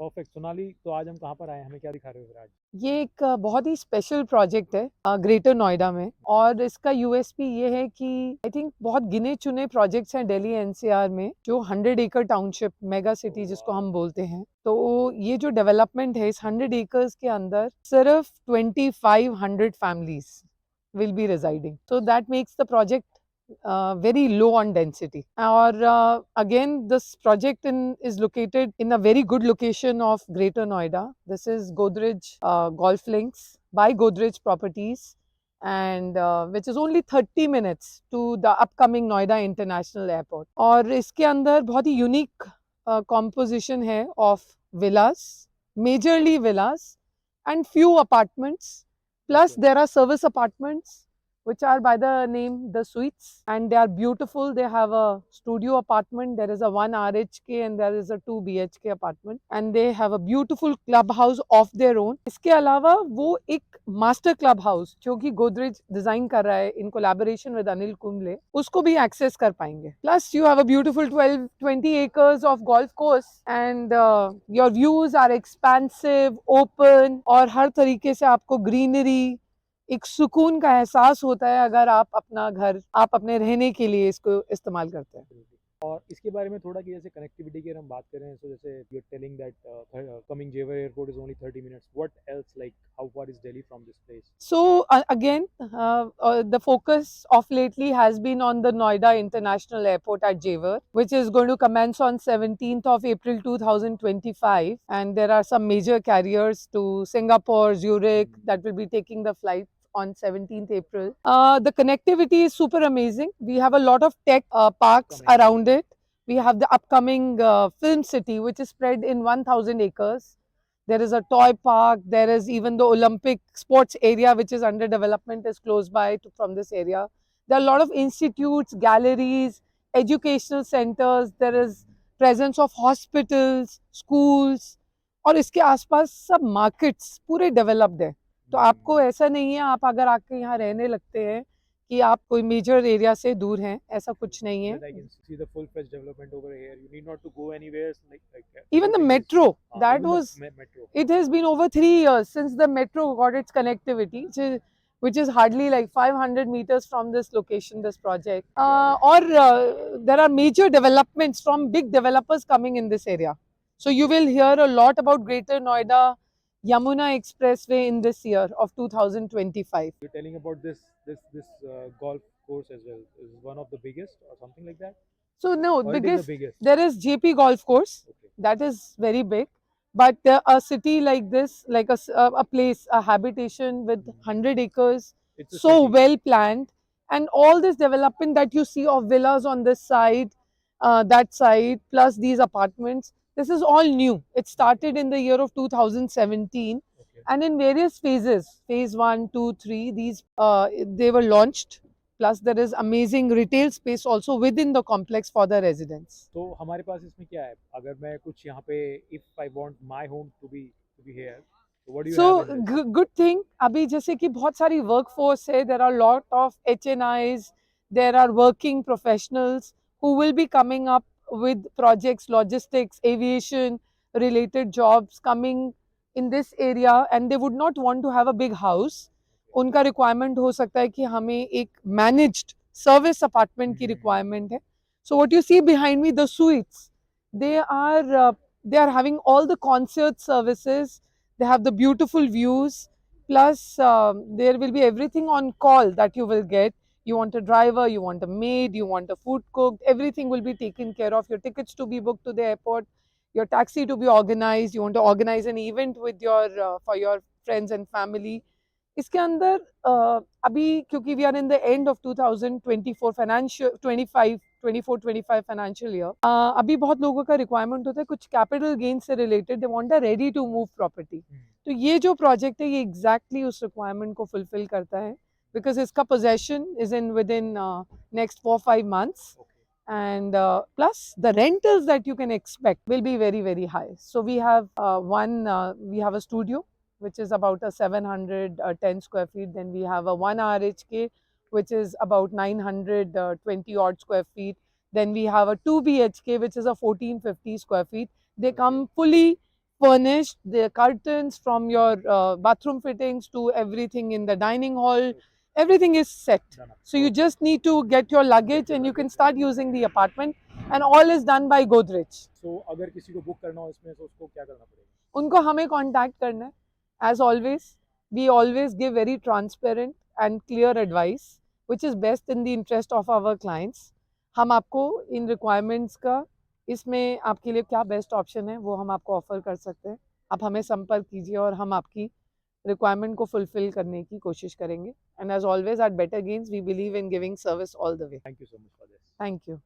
Perfect. Sonali, तो आज हम कहाँ पर आए हैं? हमें क्या दिखा रहे हो फिर आज? ये एक बहुत ही स्पेशल प्रोजेक्ट है ग्रेटर नोएडा में। और इसका यूएसपी ये है कि आई थिंक बहुत गिने चुने प्रोजेक्ट्स हैं दिल्ली एनसीआर में जो 100 एकड़ टाउनशिप मेगा सिटी जिसको हम बोलते हैं। तो ये जो डेवलपमेंट है इस 100 एकर्स के अंदर सिर्फ 2500 families will be residing. So that makes the project very low on density. Or again, this project is located in a very good location of Greater Noida. This is Godrej Golf Links by Godrej Properties, and which is only 30 minutes to the upcoming Noida International Airport. और इसके अंदर बहुत ही unique composition है of villas, majorly villas, and few apartments. Plus, Okay. there are service apartments which are by the name the suites, and they are beautiful. They have a studio apartment, there is a 1 RHK and there is a 2 BHK apartment, and they have a beautiful clubhouse of their own. इसके अलावा वो एक master club house जो कि Godrej design कर रहा है in collaboration with Anil Kumble, उसको भी एक्सेस कर पाएंगे. Plus you have a beautiful 12-20 acres of golf course, and your views are expansive, open, और हर तरीके से आपको ग्रीनरी, एक सुकून का एहसास होता है अगर आप अपना घर आप अपने रहने के लिए इसको इस्तेमाल करते हैं. Absolutely. और इसके बारे में थोड़ा कि जैसे कनेक्टिविटी की अगर हम बात करें, सो जैसे you are telling that coming Jewar airport is only 30 minutes. What else, like how far is Delhi from this place? So again, the focus of lately has been on the Noida International Airport at Jewar, which is going to commence on 17th of April 2025. And there are some major carriers to Singapore, Zurich that will be taking the flight on 17th April. The connectivity is super amazing. We have a lot of tech parks around it. We have the upcoming film city, which is spread in 1000 acres. There is a toy park. There is even the Olympic sports area, which is under development, is close by from this area. There are a lot of institutes, galleries, educational centers. There is presence of hospitals, schools, और इसके आसपास सब markets पूरे developed है. तो आपको ऐसा नहीं है आप अगर आके यहाँ रहने लगते हैं कि आप कोई मेजर एरिया से दूर हैं, ऐसा कुछ नहीं है. That I can see the full-fledged development over here. You need not to go anywhere. Even the Everything is metro, that even the was, metro. it has been over 3 years since the metro got its connectivity, which is hardly like 500 meters from this location, this project. Or there are major developments from big developers coming in this area. So you will hear a lot about Greater Noida Yamuna Expressway in this year of 2025. You're telling about this golf course as well. Is one of the biggest or something like that? So no, Or it is the biggest, biggest? there is JP Golf Course, Okay. that is very big. But a city like this, like a place, a habitation with 100 acres, It's a so city. well planned, and all this development that you see of villas on this side, that side, plus these apartments, this is all new. It started in the year of 2017, Okay. and in various phases, phase 1, 2, 3, these they were launched. Plus there is amazing retail space also within the complex for the residents. तो हमारे पास इसमें क्या है? अगर मैं कुछ यहाँ पे, if I want my home to be here, so what do you have So in this? good thing, अभी जैसे कि बहुत सारी workforce है, there are lot of HNIs, there are working professionals who will be coming up with projects, logistics, aviation related jobs coming in this area, and they would not want to have a big house. उनका requirement हो सकता है कि हमें एक managed service apartment की requirement है. So what you see behind me, the suites, they are having all the concert services. They have the beautiful views. Plus, there will be everything on call that you will get. You want a driver, you want a maid, you want a food cooked, everything will be taken care of. Your tickets to be booked to the airport, your taxi to be organized. You want to organize an event with your for your friends and family. इसके अंदर अभी क्योंकि we are in the end of 2024 financial 25 financial year, अभी बहुत लोगों का requirement होता है कुछ कैपिटल गेन से related, they want a ready to move property. तो ये जो प्रोजेक्ट है ये एग्जैक्टली उस रिक्वायरमेंट को फुलफिल करता है, बिकॉज इसका possession is in with in next 4-5 months. And plus the rentals that you can expect will be very very high. So we have we have a studio which is about a 710 square feet. Then we have a 1 RHK, which is about 920 odd square feet. Then we have a 2 BHK, which is a 1450 square feet. They come fully furnished, the curtains from your bathroom fittings to everything in the dining hall, everything is set. Done up. So you just need to get your luggage and you can start using the apartment, and all is done by Godrej. So अगर किसी को book करना हो इसमें तो उसको क्या करना पड़ेगा? उनको हमें कांटेक्ट करना है. As always, we always give very transparent and clear advice which is best in the interest of our clients. हम आपको इन requirements का, इसमें आपके लिए क्या बेस्ट ऑप्शन है वो हम आपको ऑफर कर सकते हैं. आप हमें संपर्क कीजिए और हम आपकी रिक्वायरमेंट को फुलफिल करने की कोशिश करेंगे. And as always at Better Gains we believe in giving service all the way. Thank you so much for this. Thank you.